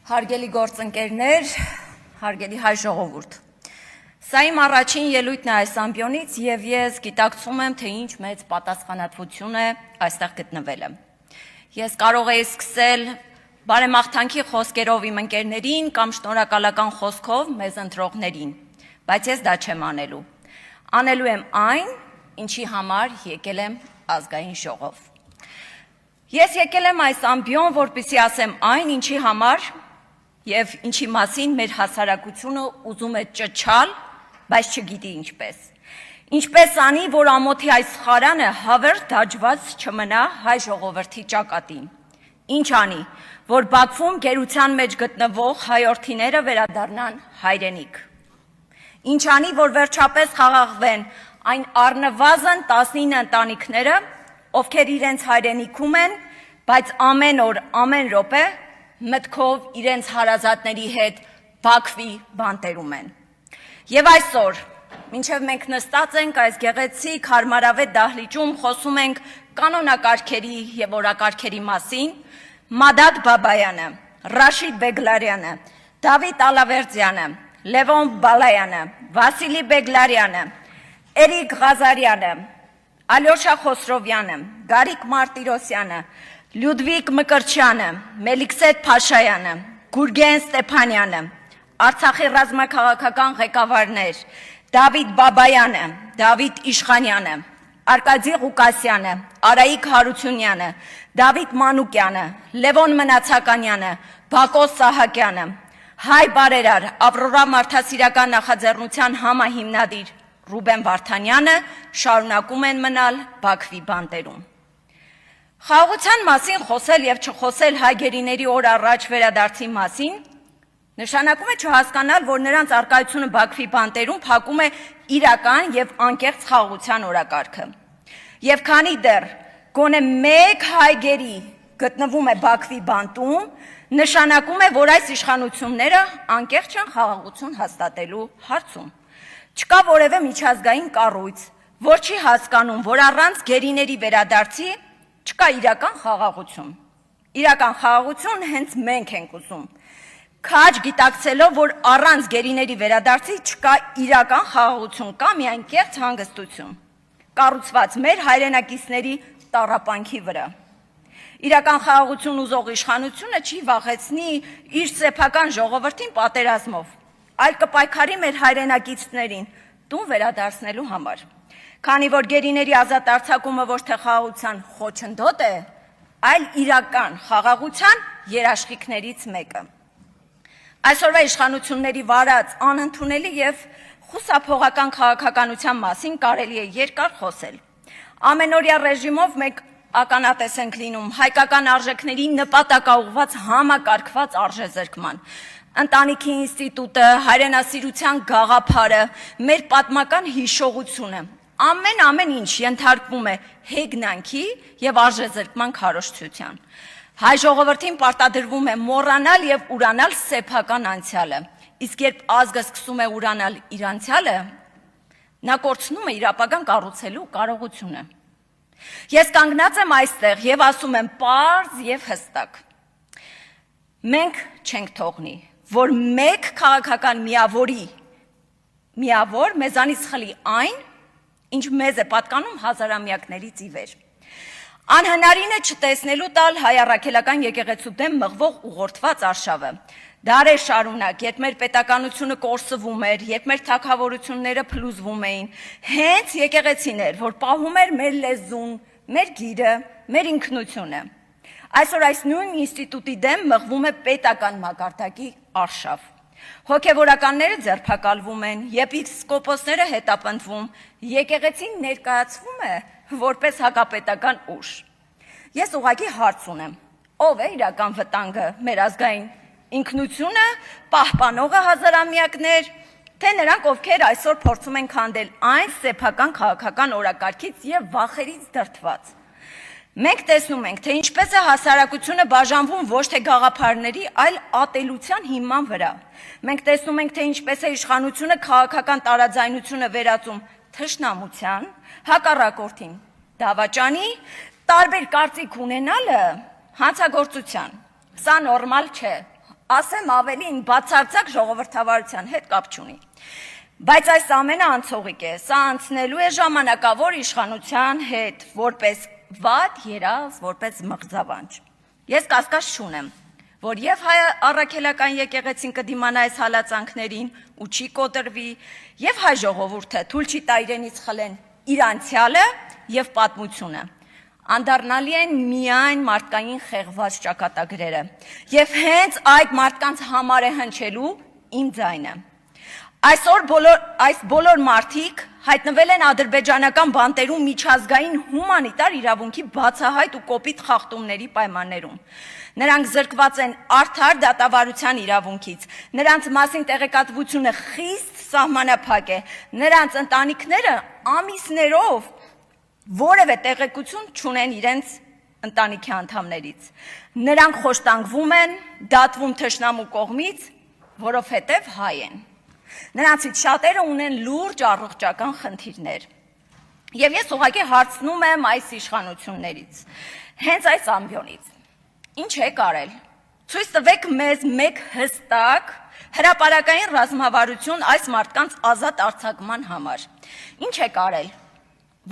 Հարգելի գործընկերներ, հարգելի հայ ժողովուրդ։ Սա իմ առաջին ելույթն է այս ամբիոնից եւ ես գիտակցում եմ, թե ինչ մեծ պատասխանատվություն է այստեղ գտնվելը։ Ես կարող եի սկսել բարեմաղթանքի խոսքերով իմ ընկերներին կամ շնորհակալական խոսքով մեզ ընտրողներին, բայց ես դա չեմ անելու։ Անելու եմ այն, ինչի համար եկել եմ ազգային ժողով։ Ես եկել եմ այս ամբիոն, որպեսզի ասեմ այն, ինչի համար եւ ինչի մասին մեր հասարակությունը ուզում է ճչալ, բայց չգիտի ինչպես։ Ինչպես անի, որ ամոթի այս խարանը հավերթ դաջված չմնա հայ ժողովրդի ճակատին։ Ինչ անի, որ Բաքվում գերության մեջ գտնվող հայորդիները վերադառնան հայրենիք։ Ինչ անի, որ վերջապես խաղաղվեն այն առնվազն 19 ընտանիքները, ովքեր իրենց հայրենիքում են, բայց ամեն օր, ամեն րոպե մտքով իրենց հարազատների հետ Բաքվի բանտերում են։ Եվ այսօր, մինչև մենք նստած ենք այս գեղեցիկ հարմարավետ դահլիճում, խոսում ենք կանոնակարգերի եւ օրակարգերի մասին, Մադադ Բաբայանը, Ռաշիդ Բեգլարյանը, Դավիթ Ալավերդյանը, Լևոն Բալայանը, Վասիլի Բեգլարյանը, Էրիկ Ղազարյանը, Ալյոշա Խոսրովյանը, Գարիկ Մարտիրոսյանը, Լյուդվիգ Մկրտչյանը, Մելիքսեթ Փաշայանը, Գուրգեն Ստեփանյանը, Արցախի ռազմաքաղաքական ղեկավարներ, Դավիթ Բաբայանը, Դավիթ Իշխանյանը, Արկադի Ղուկասյանը, Արայիկ Հարությունյանը, Դավիթ Մանուկյանը, Լևոն Մնացականյանը, Բակո Սահակյանը, Հայ բարերար, Ավրորա մարդասիրական նախաձեռնության համահիմնադիր Ռուբեն Վարդանյանը շարունակում են մնալ Բաքվի բանտերում։ Խաղաղության մասին խոսել եւ չխոսել հայ գերիների օր առաջ վերադարձի մասին նշանակում է չհասկանալ, որ նրանց արկայությունը Բաքվի բանտերում փակում է իրական եւ անկեղծ խաղաղության օրակարգը։ Եվ քանի դեռ գոնե մեկ հայ գերի գտնվում է Բաքվի բանտում, նշանակում է, որ այս իշխանությունները անկեղծ չեն խաղաղություն հաստատելու հարցում։ Չկա որևէ միջազգային կառույց, որ չի հասկանում, որ առանց գերիների վերադարձի չկա իրական խաղաղություն։ Իրական խաղաղություն հենց մենք ենք ուզում։ Քաջ գիտակցելով, որ առանց գերիների վերադարձի չկա իրական խաղաղություն, կա միայն կեղծ հանգստություն, կառուցված մեր հայրենակիցների տառապանքի վրա։ Իրական խաղաղություն ուզող իշխանությունը չի վախեցնի իր սեփական ժողովրդին պատերազմով, այլ կպայքարի մեր հայրենակիցներին տուն վերադարձնելու համար։ Քանի որ գերիների ազատ արձակումը ոչ թե խաղաղության խոչընդոտ է, այլ իրական խաղաղության երաշխիքներից մեկը։ Այսօրվա իշխանությունների վարած անընդունելի եւ խուսափողական քաղաքականության մասին կարելի է երկար խոսել։ Ամենօրյա ռեժիմով մենք ականատես ենք լինում հայկական արժեքների նպատակաուղղված համակարգված արժեզրկման։ Ընտանիքի ինստիտուտը, հայրենասիրության գաղափարը, մեր պատմական հիշողությունը, ամեն ինչ ենթարկվում է հեգնանքի եւ արժեզրկման քարոզչության։ Հայ ժողովրդին պարտադրվում է մոռանալ եւ ուրանալ սեփական անցյալը, իսկ երբ ազգը սկսում է ուրանալ իր անցյալը, նա կորցնում է իր ապագան կառուցելու կարողությունը։ Ես կանգնած եմ այստեղ եւ ասում եմ պարզ եւ հստակ. մենք չենք թողնի, որ մեկ քաղաքական միավոր մեզանից խլի այն, ինչ մեզ է պատկանում հազարամյակներից ի վեր։ Անհնարին է չտեսնելու տալ հայ առաքելական եկեղեցու դեմ մղվող ուղղորդված արշավը։ Դարեր շարունակ, երբ մեր պետականությունը կորսվում էր, երբ մեր թագավորությունները փլուզվում էին, հենց եկեղեցին էր, որ պահում էր մեր լեզուն, մեր գիրը, մեր ինքնությունը։ Այսօր այս նույն ինստիտուտի դեմ մղվում է պետական մակարդակի արշավ։ Հոգևորականները ձերբակալվում են, եպիսկոպոսները հետապնդվում, եկեղեցին ներկայացվում է որպես հակապետական ուժ։ Ես ուղղակի հարց ունեմ. ով է իրական վտանգը մեր ազգային ինքնությունը, պահպանողը հազարամյակներ, թե նրանք, ովքեր այսօր փորձում են քանդել այն սեփական քաղաքական օրակարգից եւ վախերից դրդված։ Մենք տեսնում ենք, թե ինչպես է հասարակությունը բաժանվում ոչ թե գաղափարների, այլ ատելության հիման վրա։ Մենք տեսնում ենք, թե ինչպես է իշխանությունը քաղաքական տարաձայնությունը վերածում թշնամության, հակառակորդին դավաճանի, տարբեր կարծիք ունենալը հանցագործության։ Սա նորմալ չէ, ասեմ ավելին, բացարձակ ժողովրդավարության հետ կապ չունի։ Բայց այս ամենը անցողիկ է, սա անցնելու է ժամանակավոր իշխանության հետ, որպես վատ երազ, որպես մղձավանջ։ Ես կասկած չունեմ, որ եւ հայ առաքելական եկեղեցին կդիմանա այս հալածանքներին ու չի կոտրվի, եւ հայ ժողովուրդը թույլ չի տա իրենից խլեն իր անցյալը եւ պատմությունը։ Անդառնալի են միայն մարդկային խեղված ճակատագրերը եւ հենց այդ մարդկանց համար է հնչելու իմ ձայնը։ Այսօր այս բոլոր մարդիկ հայտնվել են ադրբեջանական բանտերում միջազգային հումանիտար իրավունքի բացահայտ ու կոպիտ խախտումների պայմաններում։ Նրանք զրկված են արդար դատավարության իրավունքից, նրանց մասին տեղեկատվությունը խիստ սահմանափակ է, նրանց ընտանիքները ամիսներով որևէ տեղեկություն չունեն իրենց ընտանիքի անդամներից։ Նրանք խոշտանգվում են, դատվում թշնամու կողմից, որովհետև հայ են։ Նրանցից շատերը ունեն լուրջ առողջական խնդիրներ։ Եվ ես ուղղակի հարցնում եմ այս իշխանություններից, հենց այս ամբիոնից, ինչ եք արել։ Ցույց տվեք մեզ մեկ հստակ հրապարակային ռազմավարություն այս մարդկանց ազատ արձակման համար։ Ինչ եք արել,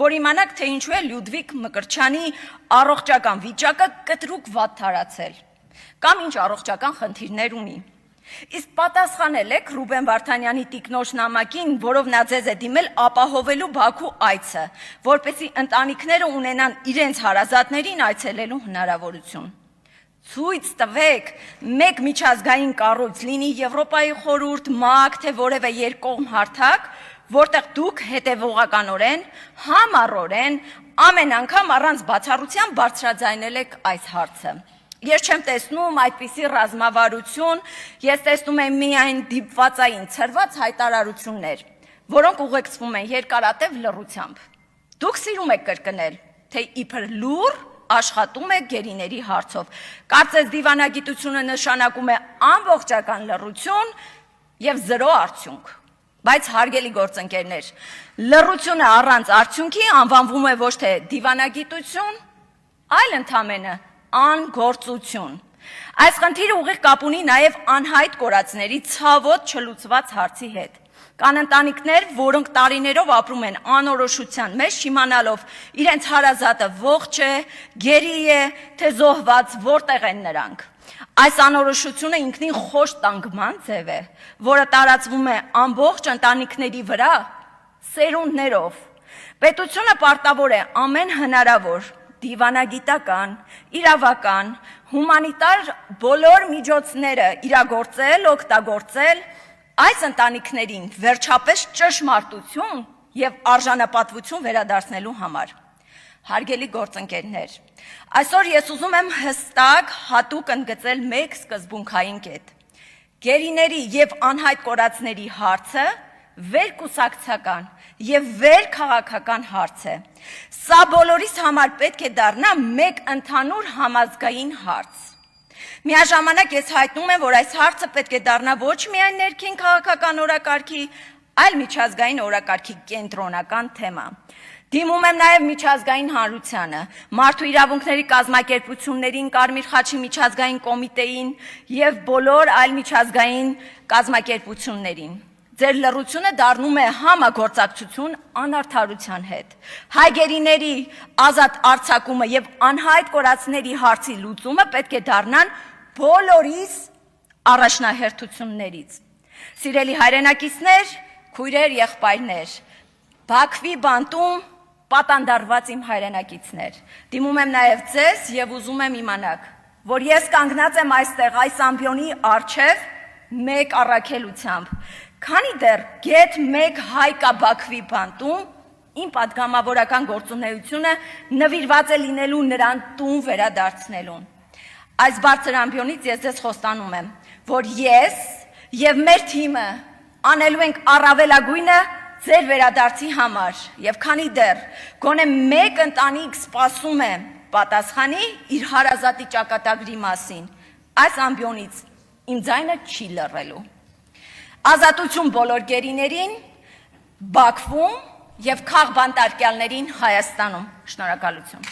որ իմանաք, թե ինչու է Լյուդվիգ Մկրտչյանի առողջական վիճակը կտրուկ վատ թարացել, կամ ինչ առողջական խնդիրներ ունի։ Իսկ պատասխանել եք Ռուբեն Վարդանյանի տիկնոջ նամակին, որով նա ձեզ է դիմել ապահովելու Բաքու այցը, որպեսզի ընտանիքները ունենան իրենց հարազատներին այցելելու հնարավորություն։ Ցույց տվեք մեկ միջազգային կառույց, լինի Եվրոպայի խորհուրդ, ՄԱԿ, թե որևէ երկկողմ հարթակ, որտեղ դուք հետևողականորեն, համառորեն, ամեն անգամ առանց բացառության բարձրաձայնել եք այս հարցը։ Ես չեմ տեսնում այդպիսի ռազմավարություն, ես տեսնում եմ միայն դիպվածային ցրված հայտարարություններ, որոնք ուղեկցվում են երկարատև լռությամբ։ Դուք սիրում եք կրկնել, թե իբր լուր աշխատում է գերիների հարցով։ Կարծես դիվանագիտությունը նշանակում է ամբողջական լռություն եւ զրո արդյունք։ Բայց հարգելի գործընկերներ, լռությունը առանց արդյունքի անվանվում է ոչ թե դիվանագիտություն, այլ ընդամենը անգործություն։ Այս խնդիրը ուղիղ կապ ունի նաև անհայտ կորածների ցավոտ չլուծված հարցի հետ։ Կան ընտանիքներ, որոնք տարիներով ապրում են անորոշության մեջ, չիմանալով իրենց հարազատը ողջ է, գերի է, թե զոհված, որտեղ են նրանք։ Այս անորոշությունը ինքնին խոշտանգման ձև է, որը տարածվում է ամբողջ ընտանիքների վրա սերունդներով։ Պետությունը պարտավոր է ամեն հնարավոր դիվանագիտական, իրավական, հումանիտար բոլոր միջոցները իրագործել, օգտագործել այս ընտանիքներին վերջապես ճշմարտություն եւ արժանապատվություն վերադարձնելու համար։ Հարգելի գործընկերներ, այսօր ես ուզում եմ հստակ հատուկ ընդգծել մեկ սկզբունքային կետ։ Գերիների եւ անհայտ կորածների հարցը վերկուսակցական եւ վերքաղաքական հարց է։ Սա բոլորիս համար պետք է դառնա մեկ ընդհանուր համազգային հարց։ Միաժամանակ ես հայտնում եմ, որ այս հարցը պետք է դառնա ոչ միայն ներքին քաղաքական օրակարգի, այլ միջազգային օրակարգի կենտրոնական թեմա։ Դիմում եմ նաև միջազգային հանրությանը, մարդու իրավունքների կազմակերպություններին, Կարմիր խաչի միջազգային կոմիտեին եւ բոլոր այլ միջազգային կազմակերպություններին։ Ձեր լռությունը դառնում է համագործակցություն անարդարության հետ։ Հայ գերիների ազատ արձակումը եւ անհայտ կորածների հարցի լուծումը պետք է դառնան բոլորիս առաջնահերթություններից։ Սիրելի հայրենակիցներ, քույրեր, եղբայրներ, Բաքվի բանտում պատանդարված իմ հայրենակիցներ, դիմում եմ նաև ձեզ եւ ուզում եմ իմանաք, որ ես կանգնած եմ այստեղ այս ամբիոնի առջև մեկ առաքելությամբ, քանի դեռ գեթ մեկ հայ կա Բաքվի բանտում, իմ պատգամավորական գործունեությունը նվիրված է լինելու նրան տուն վերադարձնելուն։ Այս բարձր ամբիոնից ես ձեզ խոստանում եմ, որ ես եւ մեր թիմը անելու ենք առավելագույնը ձեր վերադարձի համար, եւ քանի դեռ գոնե մեկ ընտանիք սպասում է պատասխանի իր հարազատի ճակատագրի մասին, այս ամբիոնից իմ ձայնը չի լռելու։ Ազատություն բոլոր գերիներին Բաքվում եւ քաղբանտարկյալներին Հայաստանում։ Շնորհակալություն։